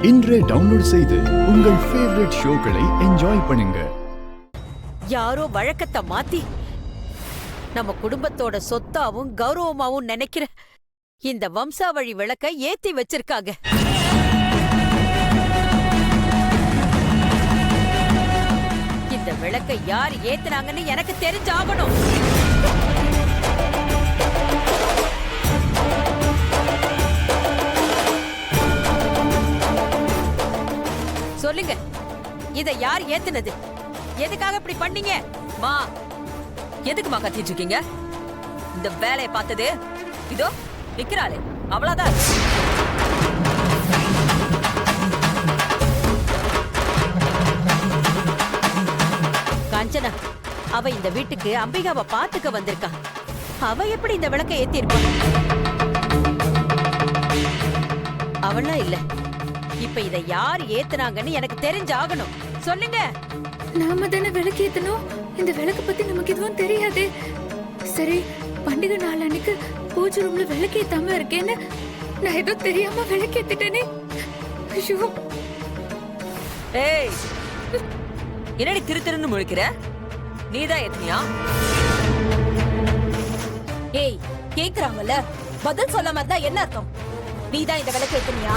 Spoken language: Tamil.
இன்றே டவுன்லோட் செய்து உங்கள் ஃபேவரட் ஷோக்களை என்ஜாய் பண்ணுங்க. யாரோ வழக்கத்தை மாத்தி நம்ம குடும்பத்தோட சொத்தாவும் கௌரவமாவும் நினைக்கிற இந்த வம்சாவழி விளக்க ஏத்தி வச்சிருக்காங்க. இந்த விளக்க யார் ஏத்துனாங்கன்னு எனக்கு தெரிஞ்சாகணும். சொல்லுங்க, இத யார் ஏத்துனது? எதுக்காக இப்படி பண்ணீங்க? மா, எதுக்குமா கத்திட்டு இருக்கீங்க? இந்த வேலையை பார்த்தது இதோ நிக்கிறாளே, அவ்வளவுதான். காஞ்சனா, அவ இந்த வீட்டுக்கு அம்பிகாவை பாத்துக்க வந்திருக்கா. அவ எப்படி இந்த விளக்க ஏத்திருப்பா? அவளா இல்ல. இப்ப இத யார் ஏத்துனாங்கன்னு எனக்கு தெரிஞ்சாகணும். சொல்லுங்க. நாம தானே விளக்கு ஏத்தணும். இந்த விளக்கு பத்தி நமக்கு எதுவும் தெரியாது. சரி, பண்டிகை நாள் அன்னைக்கு பூஜை ரூம்ல விளக்கு ஏத்தாம இருக்கேன்னு நான் ஏதோ தெரியாம விளக்கு ஏத்திட்டேனே. ஐயோ! ஏய், என்னடி திருன்னு முழிக்கிற? நீதான் ஏத்தினியா? ஏய், கேக்குறாங்கல்ல, பதில் சொல்லாம இருந்தா என்ன அர்த்தம்? நீதான் இந்த விளக்கு ஏத்துனியா?